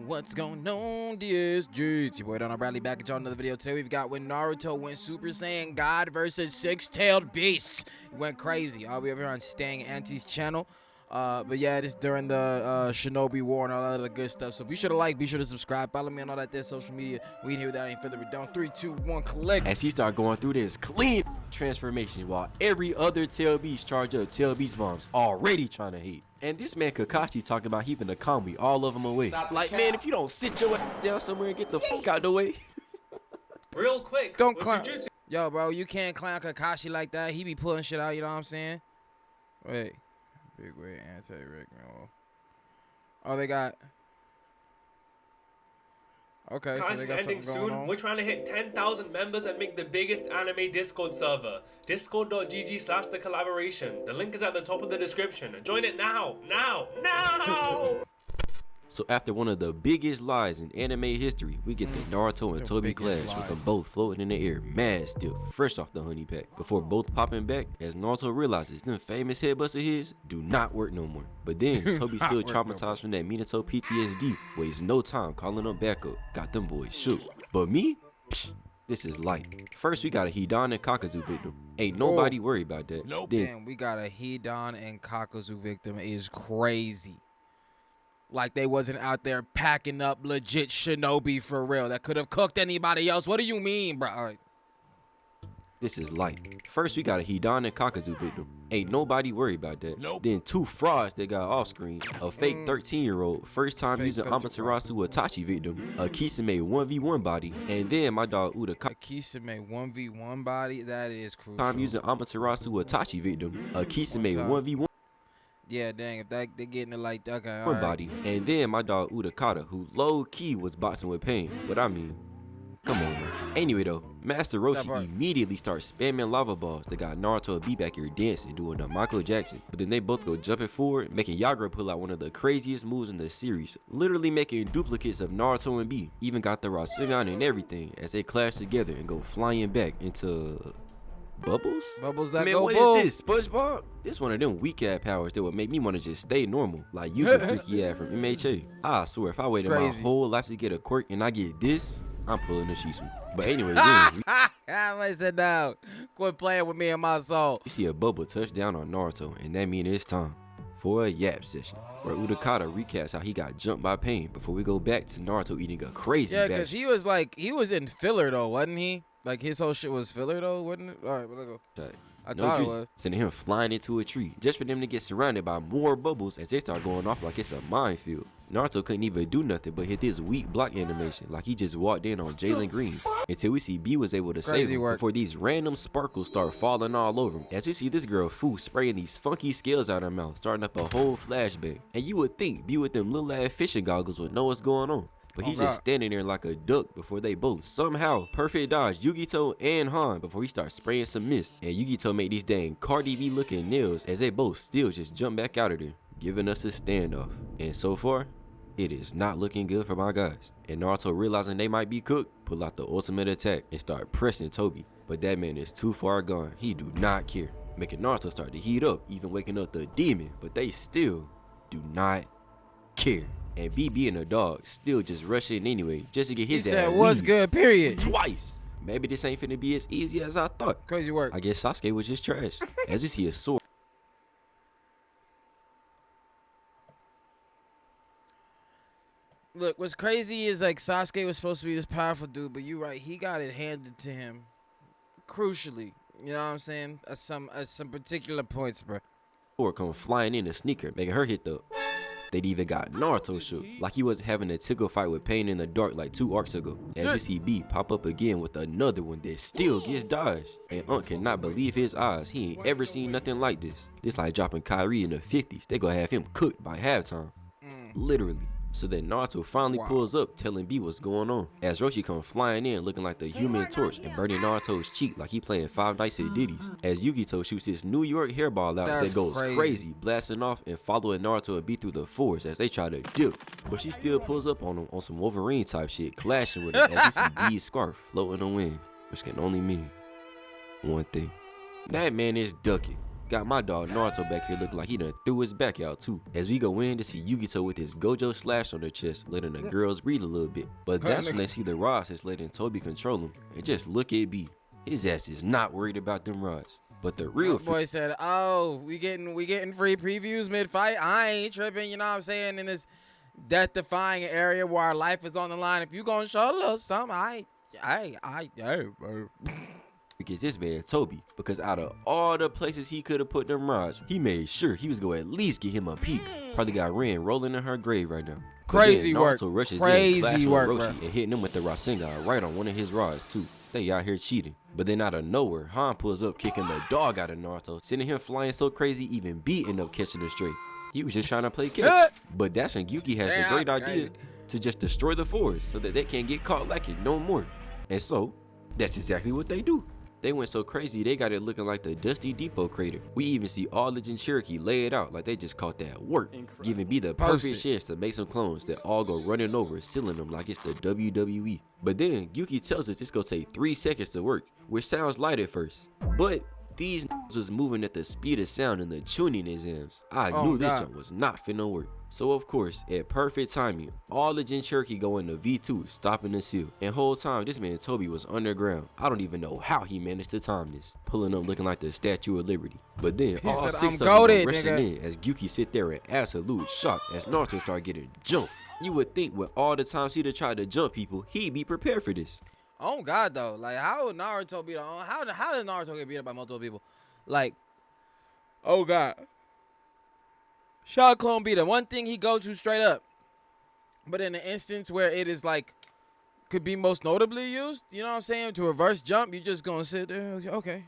What's going on, DSG? It's your boy Darrnell Bradley back at y'all another video. Today we've got when Naruto went Super Saiyan God versus six-tailed beasts. It went crazy. We over here on StayingAnti's channel. But yeah, this during the Shinobi War and all that other good stuff. So be sure to like, be sure to subscribe, follow me on all that there social media. We in here without any further ado. 3, 2, 1, click. As he started going through this clean transformation while every other tail beast charged up tail beast bombs already trying to hate. And this man Kakashi talking about heaving the combi all of them away. Like, man, if you don't sit your ass down somewhere and get the fuck out the way. Real quick. Don't clown. Yo, bro, you can't clown Kakashi like that. He be pulling shit out, you know what I'm saying? Wait. Big way anti-Rick. Oh, they got... Okay, so they got ending something going soon. on. We're trying to hit 10,000 members and make the biggest anime Discord server. Discord.gg/the collaboration. The link is at the top of the description. Join it now. Now. So after one of the biggest lies in anime history, we get the Naruto and Tobi clash with them both floating in the air, mad still, fresh off the honey pack. Before both popping back, as Naruto realizes them famous headbutts of his do not work no more. But then Tobi still traumatized from that Minato PTSD, wastes no time calling them back up, got them boys shook. But me? Psh, this is light. First we got a Hidan and Kakazu victim. Ain't nobody worried about that. Nope. Then, damn, we got a Hidan and Kakazu victim is crazy. Like they wasn't out there packing up legit shinobi for real. That could have cooked anybody else. What do you mean, bro? All right. this is light. First we got a Hidan and Kakazu victim. Ain't nobody worried about that. Nope. Then two frauds that got off screen. A fake 13-year-old, first time using Amaterasu Itachi victim. A Kisame 1v1 body. And then my dog Uda Kisame 1v1 body, that is crucial. Time using Amaterasu Itachi victim. A Kisame 1v1. Yeah, dang, if they getting it like that guy. One body. And then my dog Udakata, who low-key was boxing with pain. But I mean, come on, man. Anyway though, Master Roshi immediately starts spamming lava balls that got Naruto and B back here dancing, doing a Michael Jackson. But then they both go jumping forward, making Yagura pull out one of the craziest moves in the series, literally making duplicates of Naruto and B. Even got the Rasengan and everything as they clash together and go flying back into... Bubbles? Bubbles that man, go what boom. is this? SpongeBob? This one of them weak ass powers that would make me want to just stay normal, like you can freaky ass from MHA. I swear, if I waited my whole life to get a quirk and I get this, I'm pulling the sheet sweep. But anyway, I said now, quit playing with me and my soul. You see a bubble touch down on Naruto, and that means it's time for a yap session, where Udakata recaps how he got jumped by pain before we go back to Naruto eating a crazy because he was in filler though, wasn't he? Like his whole shit was filler though, wasn't it? All right, let's go. I thought it was. Sending him flying into a tree just for them to get surrounded by more bubbles as they start going off like it's a minefield. Naruto couldn't even do nothing but hit this weak block animation like he just walked in on Jalen Green until we see B was able to save him before these random sparkles start falling all over him. As we see this girl Fu spraying these funky scales out her mouth, starting up a whole flashback. And you would think B with them little ass fishing goggles would know what's going on. But he's just standing there like a duck before they both somehow perfect dodge Yugito and Han before he starts spraying some mist. And Yugito made these dang Cardi B looking nails as they both still just jump back out of there, giving us a standoff. And so far, it is not looking good for my guys. And Naruto, realizing they might be cooked, pull out the ultimate attack and start pressing Tobi. But that man is too far gone. He do not care, making Naruto start to heat up, even waking up the demon. But they still do not care. And B being a dog, still just rushing anyway, just to get his ass. He said, "What's good?" Period. Twice. Maybe this ain't finna be as easy as I thought. Crazy work. I guess Sasuke was just trash. As you see a sword. Look, what's crazy is like Sasuke was supposed to be this powerful dude, but you're right, he got it handed to him, crucially. You know what I'm saying? At some particular points, bro. Or come flying in a sneaker, making her hit the. They'd even got Naruto shook, like he wasn't having a tickle fight with Pain in the dark like 2 arcs ago. As you see B pop up again with another one that still gets dodged. And Unc cannot believe his eyes. He ain't ever seen nothing like this. This like dropping Kyrie in the 50s. They gonna have him cooked by halftime. Literally. So then Naruto finally pulls up, telling B what's going on. As Roshi comes flying in, looking like the Human Torch and burning Naruto's cheek like he playing Five Nights at Diddy's. As Yugito shoots his New York hairball out that goes crazy, blasting off and following Naruto and B through the forest as they try to dip. But she still pulls up on him on some Wolverine type shit, clashing with him as you see B's scarf floating in the wind, which can only mean one thing. That man is ducking. Got my dog Naruto back here looking like he done threw his back out too. As we go in to see Yukito with his Gojo slash on their chest, letting the girls breathe a little bit. But that's when they see the rods that's letting Tobi control him. And just look at B. His ass is not worried about them rods. But the real boy said, "Oh, we getting free previews mid-fight. I ain't tripping, you know what I'm saying? In this death-defying area where our life is on the line. If you gonna show a little something, because this man Tobi, because out of all the places he could have put them rods, he made sure he was going to at least get him a peek. Probably got Ren rolling in her grave right now. Crazy work. Crazy work, bro. And hitting him with the Rasengan right on one of his rods too. They out here cheating. But then out of nowhere, Han pulls up kicking the dog out of Naruto, sending him flying so crazy even B ended up catching it straight. He was just trying to play catch. But that's when Gyuki has the great idea to just destroy the forest so that they can't get caught lacking no more. And so, that's exactly what they do. They went so crazy they got it looking like the Dusty Depot crater. We even see all the Jinchuriki lay it out like they just caught that work, giving B the perfect chance to make some clones that all go running over, sealing them like it's the WWE. But then Gyuki tells us it's gonna take 3 seconds to work, which sounds light at first. But these was moving at the speed of sound in the tuning exams. I knew this jump was not finna work. So of course, at perfect timing, all the Jinchuriki go into V2, stopping the seal. And whole time, this man Tobi was underground. I don't even know how he managed to time this, pulling up looking like the Statue of Liberty. But then all 6 of them go rushing in as Gyuki sit there in absolute shock as Naruto start getting jumped. You would think with all the times he'd have tried to jump people, he'd be prepared for this. Oh God, though, like how would Naruto beat up? How does Naruto get beat up by multiple people? Like, oh God, Shao Clone beat him. One thing he goes to straight up, but in an instance where it is like could be most notably used, you know what I'm saying? To reverse jump, you just gonna sit there, okay.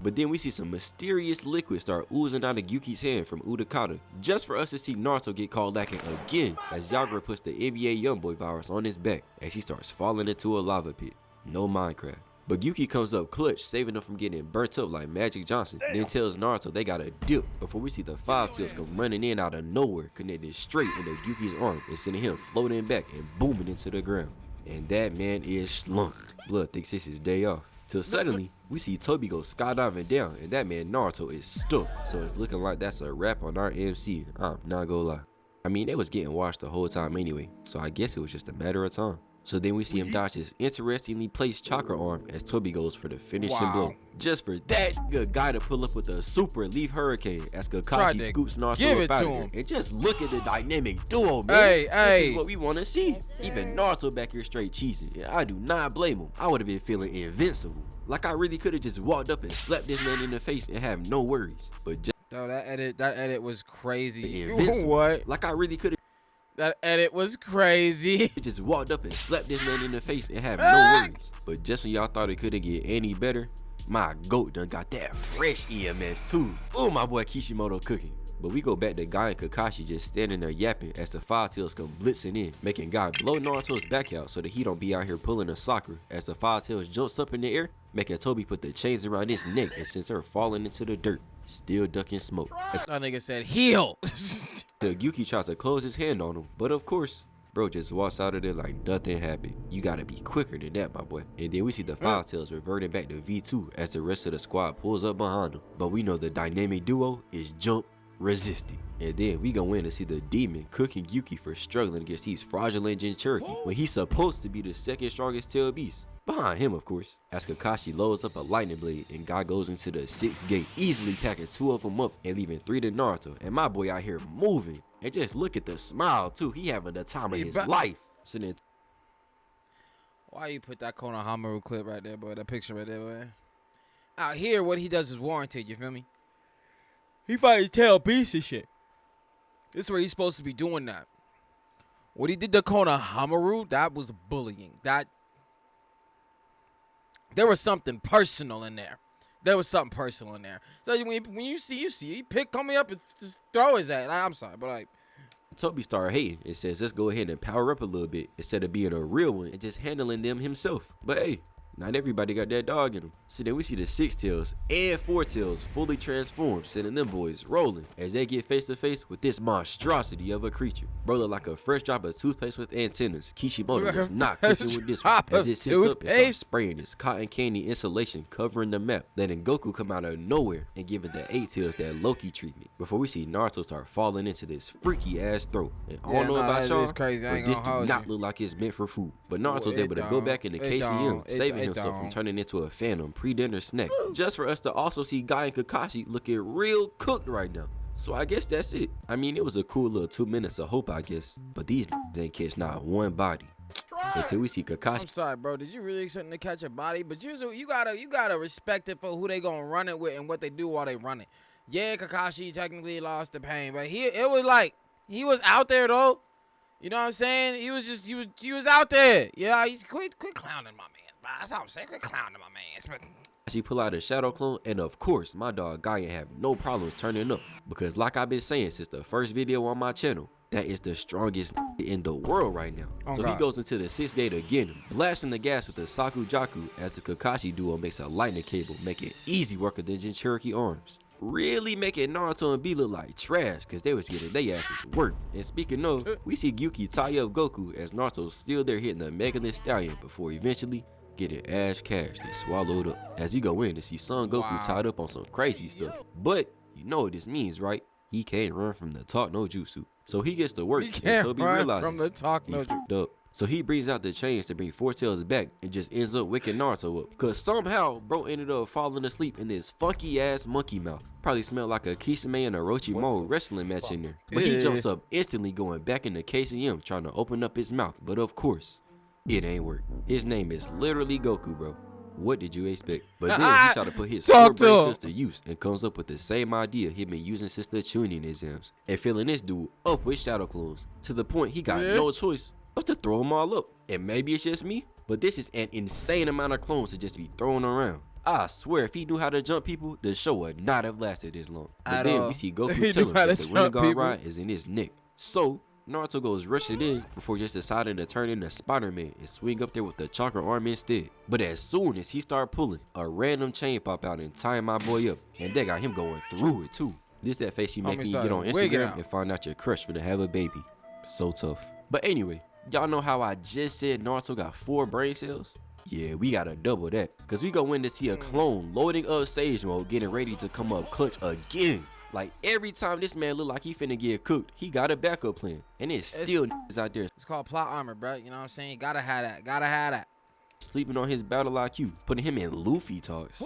But then we see some mysterious liquid start oozing out of Gyuki's hand from Udakata, just for us to see Naruto get caught lacking again as Yagura puts the NBA Youngboy virus on his back as he starts falling into a lava pit. No Minecraft. But Gyuki comes up clutch, saving him from getting burnt up like Magic Johnson, then tells Naruto they gotta dip before we see the 5 tails come running in out of nowhere, connecting straight into Gyuki's arm and sending him floating back and booming into the ground. And that man is slumped. Blood thinks it's his day off. Till suddenly, we see Tobi go skydiving down, and that man Naruto is stuck. So it's looking like that's a wrap on our MC. I'm not gonna lie. I mean, they was getting washed the whole time anyway, so I guess it was just a matter of time. So then we see him dodge his interestingly placed chakra arm as Tobi goes for the finishing blow. Just for that good guy to pull up with a super leaf hurricane as Kakashi scoops Naruto up out of here. And just look at the dynamic duo, man. This is what we want to see. Even Naruto back here straight cheesing. And I do not blame him. I would have been feeling invincible. Like I really could have just walked up and slapped this man in the face and have no worries. But just that edit was crazy. What? Like I really could have. That edit was crazy. Just walked up and slapped this man in the face and have no worries. But just when y'all thought it couldn't get any better, my goat done got that fresh EMS too. Oh, my boy Kishimoto cooking. But we go back to Guy and Kakashi just standing there yapping as the 5 tails come blitzing in, making Guy blow Naruto's back out so that he don't be out here pulling a soccer as the 5 tails jumps up in the air, making Tobi put the chains around his neck and sends her falling into the dirt, still ducking smoke. That nigga said heal. Till Gyuki tries to close his hand on him, but of course, bro just walks out of there like nothing happened. You gotta be quicker than that, my boy. And then we see the 5 tails reverting back to V2 as the rest of the squad pulls up behind them. But we know the dynamic duo is jump resisting. And then we go in to see the demon cooking Gyuki for struggling against these fraudulent Jinchuriki when he's supposed to be the second strongest tail beast. Behind him, of course, as Kakashi loads up a lightning blade and Guy goes into the 6th gate, easily packing 2 of them up and leaving 3 to Naruto. And my boy out here moving. And just look at the smile too. He having the time of his life. So then, why you put that Konohamaru clip right there, boy? That picture right there, boy. Out here, what he does is warranted. You feel me? He fighting tail beasts and shit. This is where he's supposed to be doing that. What he did to Konohamaru, that was bullying. There was something personal in there. So when you see, he pick coming up and just throw his ass. I'm sorry, but like. Tobi started hating and says, let's go ahead and power up a little bit instead of being a real one and just handling them himself. But hey, Not everybody got that dog in them. So then we see the 6 tails and 4 tails fully transformed, sending them boys rolling as they get face to face with this monstrosity of a creature. Bro look like a fresh drop of toothpaste with antennas. Kishimoto was not cooking with this one, as it sits up and starts spraying its cotton candy insulation covering the map, letting Goku come out of nowhere and giving the 8 tails that Loki treatment. Before we see Naruto start falling into this freaky ass throat. And I don't know about y'all, but this do not look like it's meant for food. But Naruto's able to go back into KCM, saving himself from turning into a phantom pre-dinner snack, just for us to also see Guy and Kakashi looking real cooked right now. So I guess that's it. I mean, it was a cool little 2 minutes of hope, I guess, but these ain't catch not one body until we see Kakashi. I'm sorry, bro. Did you really expect them to catch a body? But you gotta respect it for who they gonna run it with and what they do while they run it. Yeah, Kakashi technically lost the pain, but it was like he was out there though. You know what I'm saying? He was out there. Yeah, he's quit clowning my man. That's how I'm saying. Quit clowning my man. She pull out a shadow clone, and of course, my dog Gaia have no problems turning up, because like I've been saying since the first video on my channel, that is the strongest in the world right now. So he goes into the 6th gate again, blasting the gas with the Sakujaku as the Kakashi duo makes a lightning cable, making easy work of the Jinchuriki arms. Really making Naruto and B look like trash, because they was getting their asses worked. And speaking of, we see Gyuki tie up Goku as Naruto's still there hitting the Megalith Stallion before eventually getting ass cashed and swallowed up. As you go in to see Son Goku tied up on some crazy stuff. But you know what this means, right? He can't run from the talk no jutsu. So he gets to work. He can't Tobi run from the talk no jutsu. So he brings out the chains to bring 4 tails back and just ends up waking Naruto up. Cause somehow bro ended up falling asleep in this funky ass monkey mouth. Probably smelled like a Kisame and Orochimaru wrestling match in there. But he jumps up instantly going back into KCM trying to open up his mouth. But of course, it ain't work. His name is literally Goku, bro. What did you expect? But then he tried to put his 4 brain cells to use and comes up with the same idea he been using since the tuning exams. And filling this dude up with shadow clones. To the point he got no choice but to throw them all up. And maybe it's just me, but this is an insane amount of clones to just be thrown around. I swear if he knew how to jump people, the show would not have lasted this long. But then we see Goku tell him that the Rinnegan rod is in his neck. So Naruto goes rushing in before just deciding to turn into Spider-Man and swing up there with the chakra arm instead. But as soon as he started pulling, a random chain pop out and tie my boy up, and that got him going through it too. This that face you make me get on Instagram and find out your crush for to have a baby. So tough. But anyway, y'all know how I just said Naruto got 4 brain cells? Yeah, we gotta double that, cause we go in to see a clone loading up Sage Mode, getting ready to come up clutch again. Like every time this man look like he finna get cooked, he got a backup plan, and it's still out there. It's called plot armor, bro. You know what I'm saying? You gotta have that. Gotta have that. Sleeping on his battle IQ, putting him in Luffy talks.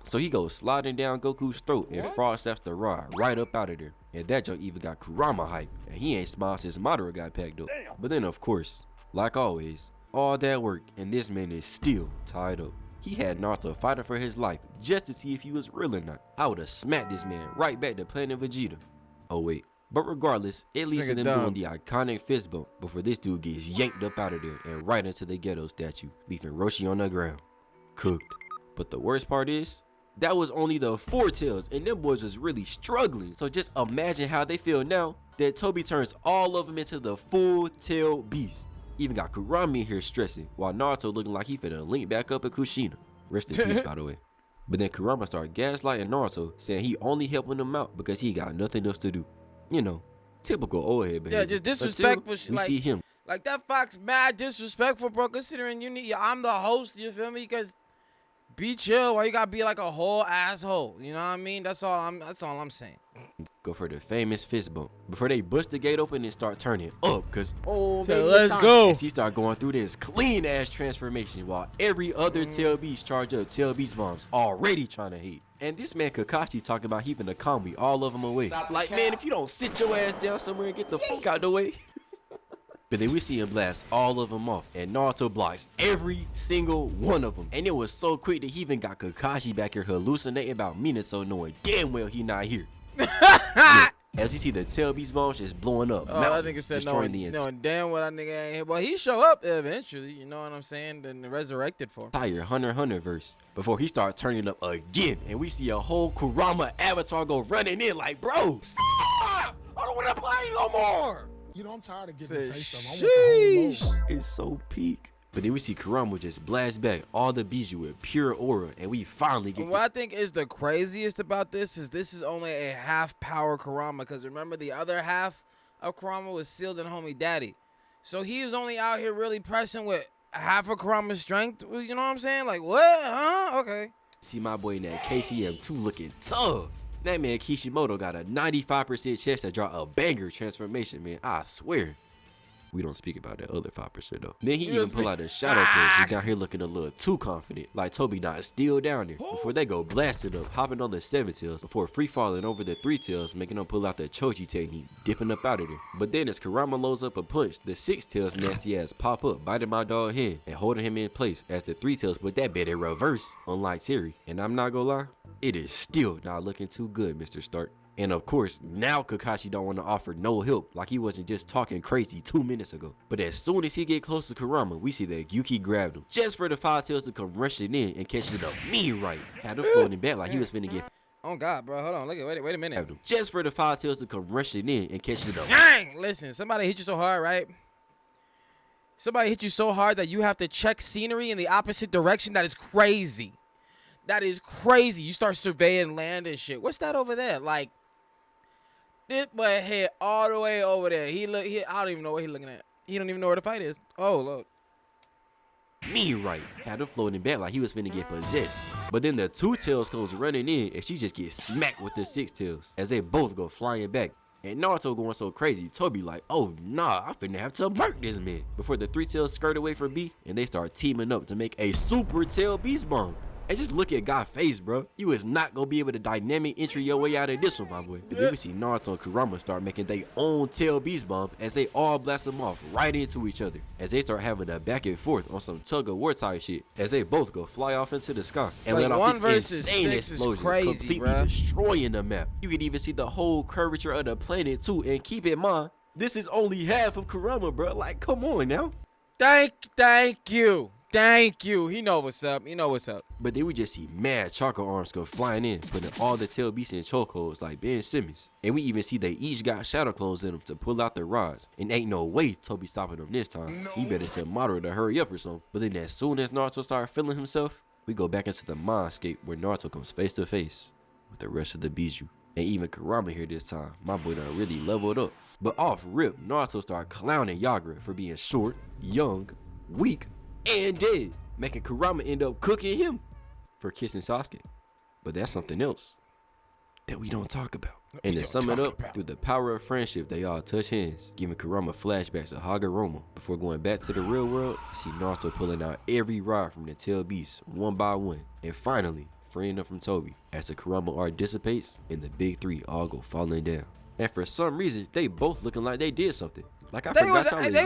So he goes sliding down Goku's throat and Frost snaps the rod right up out of there. And that junk even got Kurama hype, and he ain't smiled since Madara got packed up. But then of course, like always, all that work and this man is still tied up. He had Naruto fighting for his life just to see if he was real or not. I would have smacked this man right back to Planet Vegeta. Oh wait, but regardless, it leads to them doing the iconic fist bump before this dude gets yanked up out of there and right into the ghetto statue, leaving Roshi on the ground, cooked. But the worst part is, that was only the 4 tails and them boys was really struggling. So just imagine how they feel now that Tobi turns all of them into the full tail beast. Even got Kurama in here stressing, while Naruto looking like he finna link back up at Kushina. Rest in peace, by the way. But then Kurama started gaslighting Naruto, saying he only helping him out because he got nothing else to do. You know, typical old head behavior. Yeah, just disrespectful shit. We see him. Like that Fox mad disrespectful, bro. Considering I'm the host, you feel me? Because be chill. Why you gotta be like a whole asshole? You know what I mean? That's all I'm saying. Go for the famous fist bump before they bust the gate open and start turning up, cause let's go. He start going through this clean ass transformation while every other tail beast charge up tail beast bombs already trying to hate. And this man Kakashi talking about he finna combi all of them away. Like man, if you don't sit your ass down somewhere and get the fuck out the way. But then we see him blast all of them off, and Naruto blocks every single one of them. And it was so quick that he even got Kakashi back here hallucinating about Minato, knowing damn well he not here. Yeah. As you see the tail beast bombs just blowing up, that nigga said knowing damn well that nigga ain't here. Well, he show up eventually, you know what I'm saying? Then resurrected for entire Hunter verse before he starts turning up again, and we see a whole Kurama avatar go running in like, bro, stop! I don't want to play no more. You know, I'm tired of getting a taste of them. I want the whole load. It's so peak. But then we see Kurama just blast back all the Bijou with pure aura, and we finally get What I think is the craziest about this is only a half power Kurama, because remember the other half of Kurama was sealed in homie daddy. So he was only out here really pressing with half of Kurama's strength. You know what I'm saying? Like, what? Huh? Okay. see my boy in that KCM2 looking tough. That man Kishimoto got a 95% chance to draw a banger transformation, man. I swear. We don't speak about that other 5% though. Then he even pull out a shadow clone. He's down here looking a little too confident. Like Tobi not still down there. Before they go blasting up, hopping on the 7 tails, before free falling over the 3 tails, making them pull out the Choji technique, dipping up out of there. But then as Kurama loads up a punch, the 6 tails nasty ass pop up, biting my dog hand and holding him in place as the 3 tails put that bit in reverse, unlike Terry. And I'm not gonna lie, it is still not looking too good, Mr. Stark. And of course, now Kakashi don't want to offer no help, like he wasn't just talking crazy 2 minutes ago. But as soon as he get close to Kurama, we see that Yuki grabbed him, just for the 5 tails to come rushing in and catch it up me right. Had him floating back like he was finna get. Oh God, bro, hold on, look at wait a minute. Just for the 5 tails to come rushing in and catch it up. Dang, listen, somebody hit you so hard, right? Somebody hit you so hard that you have to check scenery in the opposite direction. That is crazy. That is crazy. You start surveying land and shit. What's that over there? Like, this boy head all the way over there. I don't even know what he's looking at. He don't even know where the fight is. Oh, Lord. Me right. Had him floating back like he was finna get possessed. But then the 2 tails comes running in and she just gets smacked with the 6 tails as they both go flying back. And Naruto going so crazy, Tobi like, oh nah, I'm finna have to murk this man. Before the 3 tails skirt away from B and they start teaming up to make a super tail beast bomb. And just look at God's face, bro. You is not gonna be able to dynamic entry your way out of this one, my boy. But then we see Naruto and Kurama start making their own tail beast bomb as they all blast them off right into each other. As they start having a back and forth on some tug of war type shit. As they both go fly off into the sky and like let off 1 this versus insane 6 explosion, is crazy, completely bro. destroying the map. You can even see the whole curvature of the planet too. And keep in mind, this is only half of Kurama, bro. Like, come on now. Thank you. Thank you. He know what's up. He know what's up. But then we just see mad charcoal arms go flying in, putting all the tail beasts in chokeholds like Ben Simmons. And we even see they each got shadow clones in them to pull out their rods. And ain't no way Tobi stopping them this time. He better tell Madara to hurry up or something. But then as soon as Naruto started feeling himself, we go back into the mindscape where Naruto comes face to face with the rest of the Bijou. And even Kurama here this time. My boy done really leveled up. But off rip, Naruto started clowning Yagura for being short, young, weak, and dead, making Kurama end up cooking him for kissing Sasuke. But that's something else that we don't talk about. And to sum it up, through the power of friendship, they all touch hands, giving Kurama flashbacks of Hagoromo before going back to the real world to see Naruto pulling out every rod from the tail beast one by one, and finally freeing them from Tobi as the Kurama arc dissipates and the big 3 all go falling down. And for some reason, they both looking like they did something. Like They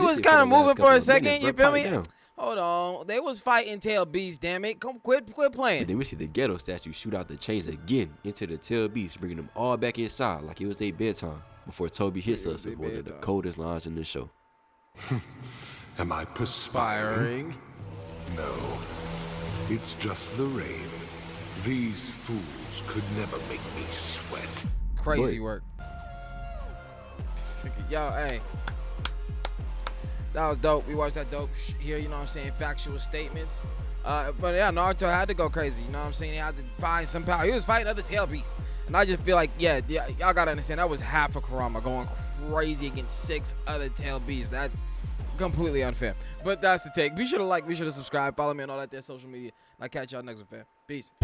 was kind of moving for a second, you feel me? Hold on, they was fighting tail beasts, damn it. Come quit playing. And then we see the ghetto statue shoot out the chains again into the tail beast, bringing them all back inside like it was their bedtime before Tobi hits us with one of the coldest lines in the show. Am I perspiring? No, it's just the rain. These fools could never make me sweat. Crazy work. Yo, hey. That was dope. We watched that dope here, you know what I'm saying? Factual statements. But yeah, Naruto had to go crazy, you know what I'm saying? He had to find some power. He was fighting other tail beasts. And I just feel like, yeah, y'all gotta understand, that was half of Kurama going crazy against 6 other tail beasts. That completely unfair. But that's the take. Be sure to like, be sure to subscribe, follow me on all that there social media. And I'll catch y'all next one, fam. Peace.